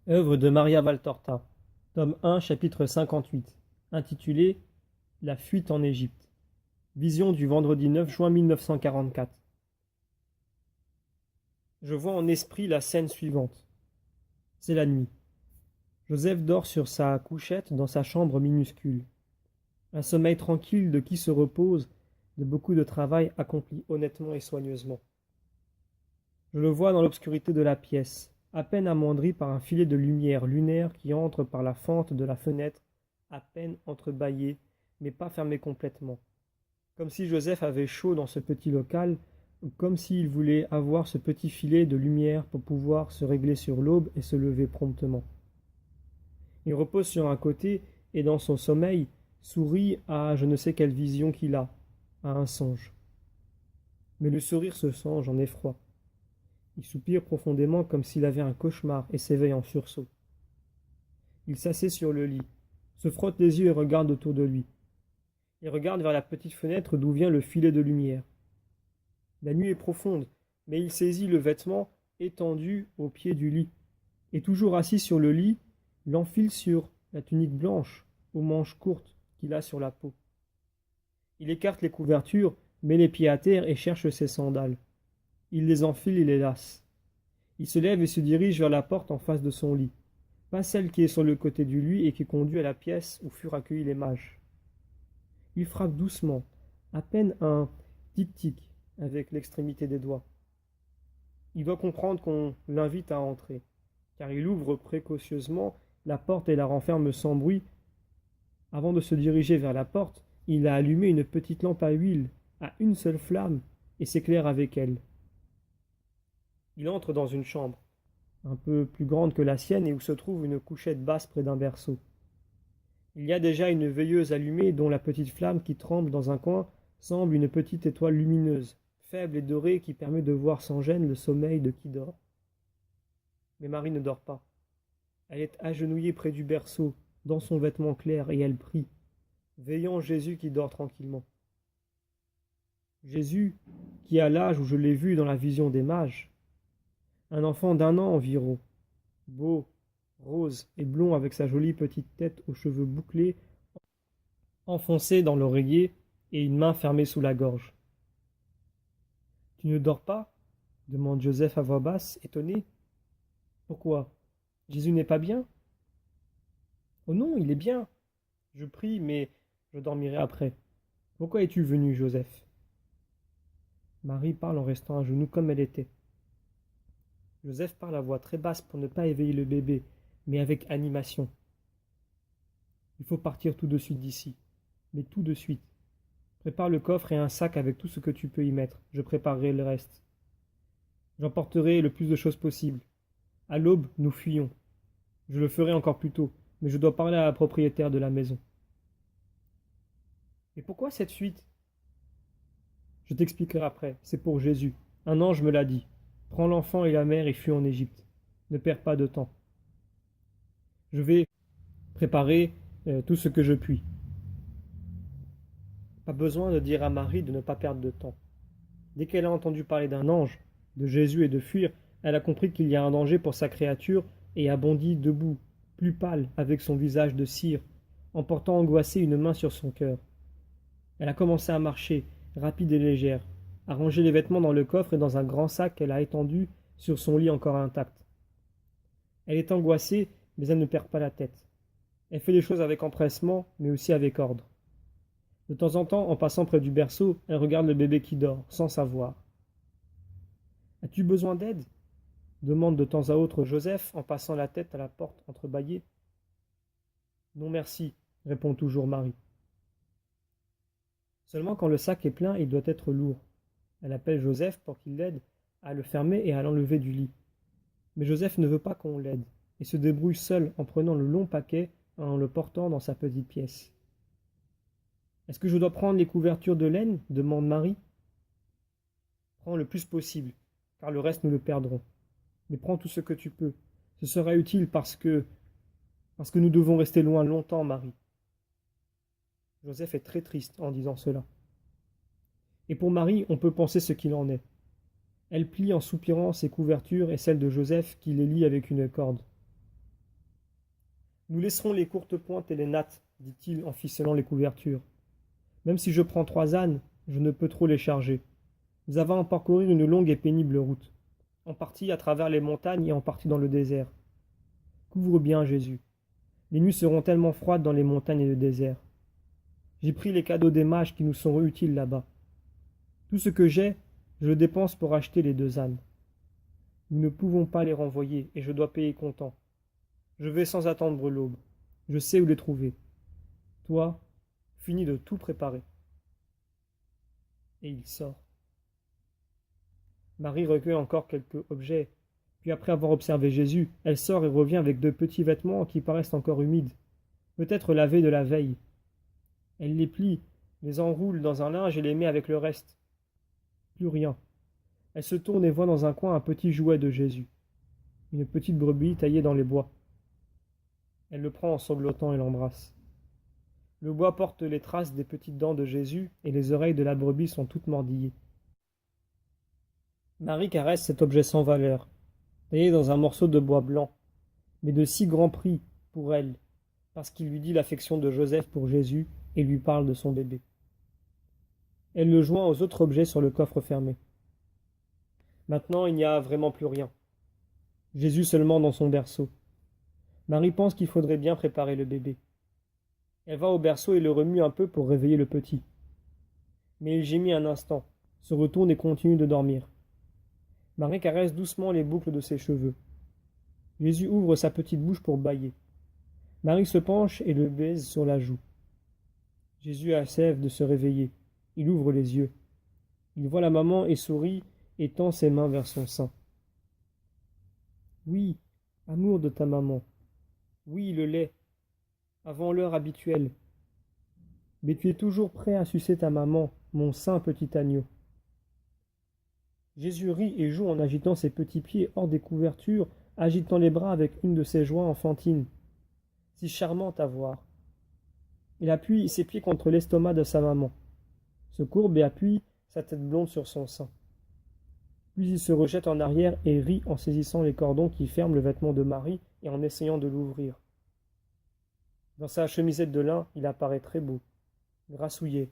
Œuvre de Maria Valtorta, tome 1, chapitre 58, intitulé La fuite en Égypte. Vision du vendredi 9 juin 1944. Je vois en esprit la scène suivante. C'est la nuit. Joseph dort sur sa couchette dans sa chambre minuscule. Un sommeil tranquille de qui se repose de beaucoup de travail accompli honnêtement et soigneusement. Je le vois dans l'obscurité de la pièce, à peine amoindri par un filet de lumière lunaire qui entre par la fente de la fenêtre, à peine entrebâillée, mais pas fermée complètement. Comme si Joseph avait chaud dans ce petit local, ou comme s'il voulait avoir ce petit filet de lumière pour pouvoir se régler sur l'aube et se lever promptement. Il repose sur un côté et dans son sommeil sourit à je ne sais quelle vision qu'il a, à un songe. Mais le sourire se songe en effroi. Il soupire profondément comme s'il avait un cauchemar et s'éveille en sursaut. Il s'assied sur le lit, se frotte les yeux et regarde autour de lui. Il regarde vers la petite fenêtre d'où vient le filet de lumière. La nuit est profonde, mais il saisit le vêtement étendu au pied du lit, et toujours assis sur le lit, l'enfile sur la tunique blanche aux manches courtes qu'il a sur la peau. Il écarte les couvertures, met les pieds à terre et cherche ses sandales. Il les enfile et les lasse. Il se lève et se dirige vers la porte en face de son lit, pas celle qui est sur le côté du lit et qui conduit à la pièce où furent accueillis les mages. Il frappe doucement, à peine un tic-tic avec l'extrémité des doigts. Il doit comprendre qu'on l'invite à entrer, car il ouvre précautionneusement la porte et la renferme sans bruit. Avant de se diriger vers la porte, il a allumé une petite lampe à huile, à une seule flamme, et s'éclaire avec elle. Il entre dans une chambre, un peu plus grande que la sienne et où se trouve une couchette basse près d'un berceau. Il y a déjà une veilleuse allumée dont la petite flamme qui tremble dans un coin semble une petite étoile lumineuse, faible et dorée qui permet de voir sans gêne le sommeil de qui dort. Mais Marie ne dort pas. Elle est agenouillée près du berceau, dans son vêtement clair, et elle prie, veillant Jésus qui dort tranquillement. Jésus, qui a l'âge où je l'ai vu dans la vision des mages, un enfant d'1 an environ, beau, rose et blond avec sa jolie petite tête aux cheveux bouclés, enfoncés dans l'oreiller et une main fermée sous la gorge. Tu ne dors pas? Demande Joseph à voix basse, étonné. Pourquoi? Jésus n'est pas bien? Oh non, il est bien. Je prie, mais je dormirai après. Pourquoi es-tu venu, Joseph? Marie parle en restant à genoux comme elle était. Joseph parle à voix très basse pour ne pas éveiller le bébé, mais avec animation. Il faut partir tout de suite d'ici, mais tout de suite. Prépare le coffre et un sac avec tout ce que tu peux y mettre. Je préparerai le reste. J'emporterai le plus de choses possible. À l'aube, nous fuyons. Je le ferai encore plus tôt, mais je dois parler à la propriétaire de la maison. Mais pourquoi cette fuite? Je t'expliquerai après. C'est pour Jésus. Un ange me l'a dit. Prends l'enfant et la mère et fuis en Égypte. Ne perds pas de temps. Je vais préparer tout ce que je puis. Pas besoin de dire à Marie de ne pas perdre de temps. Dès qu'elle a entendu parler d'un ange, de Jésus et de fuir, elle a compris qu'il y a un danger pour sa créature et a bondi debout, plus pâle, avec son visage de cire, en portant angoissée une main sur son cœur. Elle a commencé à marcher, rapide et légère, à ranger les vêtements dans le coffre et dans un grand sac qu'elle a étendu sur son lit encore intact. Elle est angoissée, mais elle ne perd pas la tête. Elle fait les choses avec empressement, mais aussi avec ordre. De temps en temps, en passant près du berceau, elle regarde le bébé qui dort, sans savoir. As-tu besoin d'aide? Demande de temps à autre Joseph en passant la tête à la porte entrebâillée. Non merci, répond toujours Marie. Seulement quand le sac est plein, il doit être lourd. Elle appelle Joseph pour qu'il l'aide à le fermer et à l'enlever du lit. Mais Joseph ne veut pas qu'on l'aide, et se débrouille seul en prenant le long paquet et en le portant dans sa petite pièce. Est-ce que je dois prendre les couvertures de laine? Demande Marie. Prends le plus possible, car le reste nous le perdrons. Mais prends tout ce que tu peux. Ce sera utile parce que nous devons rester loin longtemps, Marie. Joseph est très triste en disant cela. Et pour Marie, on peut penser ce qu'il en est. Elle plie en soupirant ses couvertures et celles de Joseph qui les lie avec une corde. Nous laisserons les courtes pointes et les nattes, dit-il en ficelant les couvertures. Même si je prends 3 ânes, je ne peux trop les charger. Nous avons à parcourir une longue et pénible route, en partie à travers les montagnes et en partie dans le désert. Couvre bien, Jésus. Les nuits seront tellement froides dans les montagnes et le désert. J'ai pris les cadeaux des mages qui nous seront utiles là-bas. Tout ce que j'ai, je le dépense pour acheter les 2 ânes. Nous ne pouvons pas les renvoyer et je dois payer comptant. Je vais sans attendre l'aube. Je sais où les trouver. Toi, finis de tout préparer. Et il sort. Marie recueille encore quelques objets, puis après avoir observé Jésus, elle sort et revient avec 2 petits vêtements qui paraissent encore humides, peut-être lavés de la veille. Elle les plie, les enroule dans un linge et les met avec le reste. Plus rien. Elle se tourne et voit dans un coin un petit jouet de Jésus, une petite brebis taillée dans les bois. Elle le prend en sanglotant et l'embrasse. Le bois porte les traces des petites dents de Jésus et les oreilles de la brebis sont toutes mordillées. Marie caresse cet objet sans valeur, taillé dans un morceau de bois blanc, mais de si grand prix pour elle, parce qu'il lui dit l'affection de Joseph pour Jésus et lui parle de son bébé. Elle le joint aux autres objets sur le coffre fermé. Maintenant, il n'y a vraiment plus rien. Jésus seulement dans son berceau. Marie pense qu'il faudrait bien préparer le bébé. Elle va au berceau et le remue un peu pour réveiller le petit. Mais il gémit un instant, se retourne et continue de dormir. Marie caresse doucement les boucles de ses cheveux. Jésus ouvre sa petite bouche pour bâiller. Marie se penche et le baise sur la joue. Jésus achève de se réveiller. Il ouvre les yeux. Il voit la maman et sourit et tend ses mains vers son sein. Oui, amour de ta maman. Oui, le lait, avant l'heure habituelle. Mais tu es toujours prêt à sucer ta maman, mon saint petit agneau. Jésus rit et joue en agitant ses petits pieds hors des couvertures, agitant les bras avec une de ses joies enfantines. Si charmante à voir. Il appuie ses pieds contre l'estomac de sa maman, se courbe et appuie sa tête blonde sur son sein. Puis il se rejette en arrière et rit en saisissant les cordons qui ferment le vêtement de Marie et en essayant de l'ouvrir. Dans sa chemisette de lin, il apparaît très beau, grassouillet,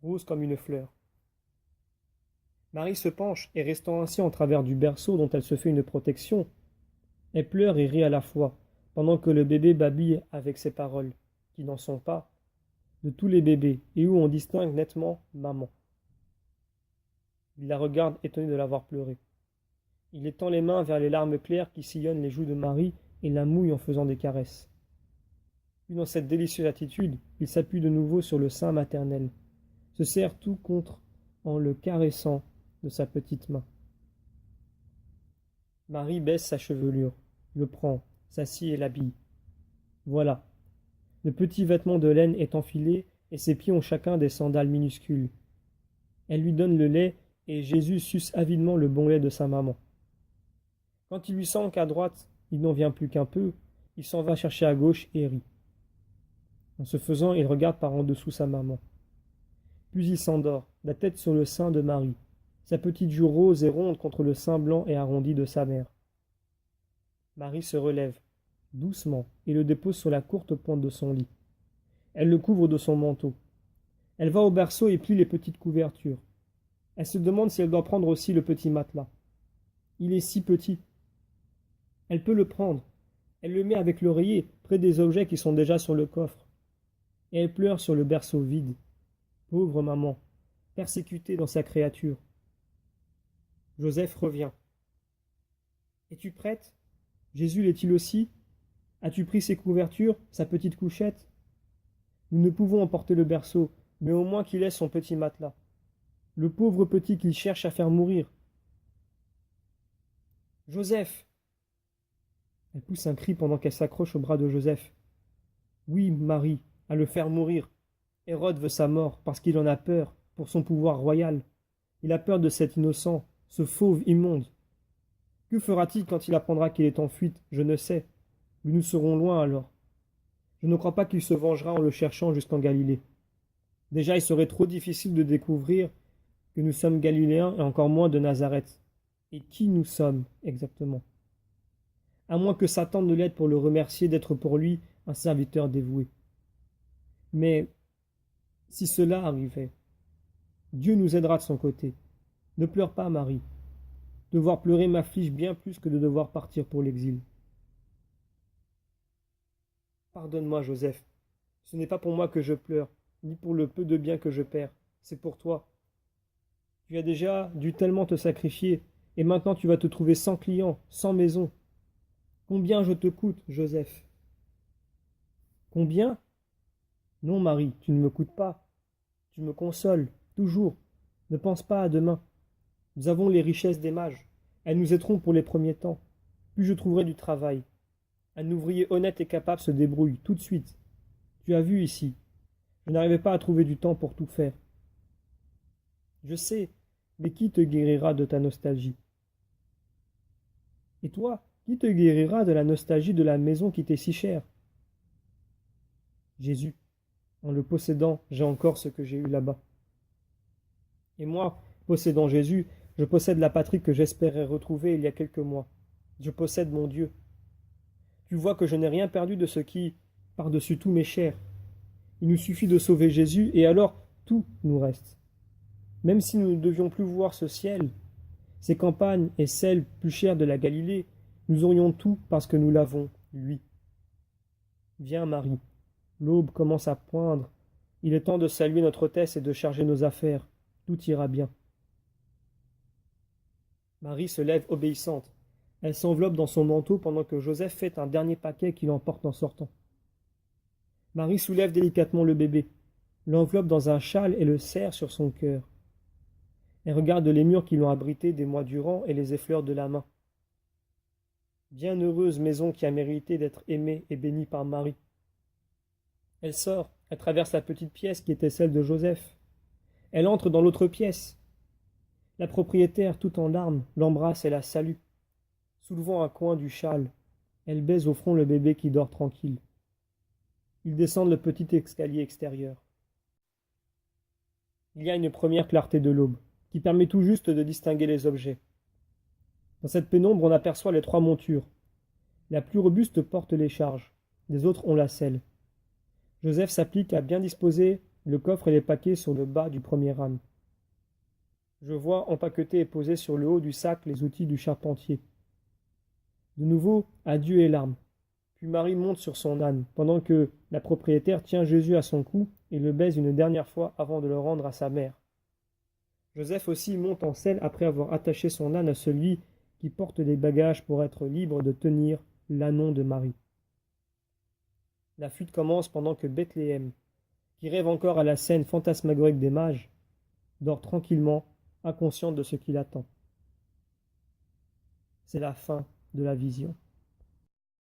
rose comme une fleur. Marie se penche et restant ainsi en travers du berceau dont elle se fait une protection, elle pleure et rit à la fois, pendant que le bébé babille avec ses paroles, qui n'en sont pas, de tous les bébés et où on distingue nettement maman. Il la regarde étonné de l'avoir pleuré. Il étend les mains vers les larmes claires qui sillonnent les joues de Marie et la mouille en faisant des caresses. Puis dans cette délicieuse attitude, il s'appuie de nouveau sur le sein maternel, se serre tout contre en le caressant de sa petite main. Marie baisse sa chevelure, le prend, s'assied et l'habille. Voilà. Le petit vêtement de laine est enfilé et ses pieds ont chacun des sandales minuscules. Elle lui donne le lait et Jésus suce avidement le bon lait de sa maman. Quand il lui semble qu'à droite, il n'en vient plus qu'un peu, il s'en va chercher à gauche et rit. En ce faisant, il regarde par en dessous sa maman. Puis il s'endort, la tête sur le sein de Marie, sa petite joue rose et ronde contre le sein blanc et arrondi de sa mère. Marie se relève, doucement, et le dépose sur la courte pointe de son lit. Elle le couvre de son manteau. Elle va au berceau et plie les petites couvertures. Elle se demande si elle doit prendre aussi le petit matelas. Il est si petit. Elle peut le prendre. Elle le met avec l'oreiller, près des objets qui sont déjà sur le coffre. Et elle pleure sur le berceau vide. Pauvre maman, persécutée dans sa créature. Joseph revient. Es-tu prête? Jésus l'est-il aussi? As-tu pris ses couvertures, sa petite couchette? Nous ne pouvons emporter le berceau, mais au moins qu'il ait son petit matelas. Le pauvre petit qu'il cherche à faire mourir. Joseph! Elle pousse un cri pendant qu'elle s'accroche au bras de Joseph. Oui, Marie, à le faire mourir. Hérode veut sa mort parce qu'il en a peur, pour son pouvoir royal. Il a peur de cet innocent, ce fauve immonde. Que fera-t-il quand il apprendra qu'il est en fuite? Je ne sais. Mais nous serons loin alors. Je ne crois pas qu'il se vengera en le cherchant jusqu'en Galilée. Déjà, il serait trop difficile de découvrir que nous sommes Galiléens et encore moins de Nazareth. Et qui nous sommes exactement? À moins que Satan ne l'aide pour le remercier d'être pour lui un serviteur dévoué. Mais si cela arrivait, Dieu nous aidera de son côté. Ne pleure pas, Marie. Devoir pleurer m'afflige bien plus que de devoir partir pour l'exil. Pardonne-moi, Joseph. Ce n'est pas pour moi que je pleure, ni pour le peu de bien que je perds. C'est pour toi. Tu as déjà dû tellement te sacrifier, et maintenant tu vas te trouver sans clients, sans maison. Combien je te coûte, Joseph? Combien? Non, Marie, tu ne me coûtes pas. Tu me consoles, toujours. Ne pense pas à demain. Nous avons les richesses des mages. Elles nous aideront pour les premiers temps. Puis je trouverai du travail. Un ouvrier honnête et capable se débrouille tout de suite. Tu as vu ici. Je n'arrivais pas à trouver du temps pour tout faire. Je sais, mais qui te guérira de ta nostalgie? Et toi, qui te guérira de la nostalgie de la maison qui t'est si chère? Jésus. En le possédant, j'ai encore ce que j'ai eu là-bas. Et moi, possédant Jésus, je possède la patrie que j'espérais retrouver il y a quelques mois. Je possède mon Dieu. Tu vois que je n'ai rien perdu de ce qui, par-dessus tout, m'est cher. Il nous suffit de sauver Jésus, et alors tout nous reste. Même si nous ne devions plus voir ce ciel, ces campagnes et celles plus chères de la Galilée, nous aurions tout parce que nous l'avons, lui. Viens, Marie. L'aube commence à poindre. Il est temps de saluer notre hôtesse et de charger nos affaires. Tout ira bien. Marie se lève obéissante. Elle s'enveloppe dans son manteau pendant que Joseph fait un dernier paquet qu'il emporte en sortant. Marie soulève délicatement le bébé, l'enveloppe dans un châle et le serre sur son cœur. Elle regarde les murs qui l'ont abrité des mois durant et les effleure de la main. Bienheureuse maison qui a mérité d'être aimée et bénie par Marie. Elle sort, elle traverse la petite pièce qui était celle de Joseph. Elle entre dans l'autre pièce. La propriétaire, tout en larmes, l'embrasse et la salue. Soulevant un coin du châle, elle baise au front le bébé qui dort tranquille. Ils descendent le petit escalier extérieur. Il y a une première clarté de l'aube, qui permet tout juste de distinguer les objets. Dans cette pénombre, on aperçoit les 3 montures. La plus robuste porte les charges, les autres ont la selle. Joseph s'applique à bien disposer le coffre et les paquets sur le bas du premier âne. Je vois empaquetés et posés sur le haut du sac les outils du charpentier. De nouveau, adieu et larmes. Puis Marie monte sur son âne, pendant que la propriétaire tient Jésus à son cou et le baise une dernière fois avant de le rendre à sa mère. Joseph aussi monte en selle après avoir attaché son âne à celui qui porte les bagages pour être libre de tenir l'ânon de Marie. La fuite commence pendant que Bethléem, qui rêve encore à la scène fantasmagorique des mages, dort tranquillement, inconsciente de ce qui l'attend. C'est la fin de la vision.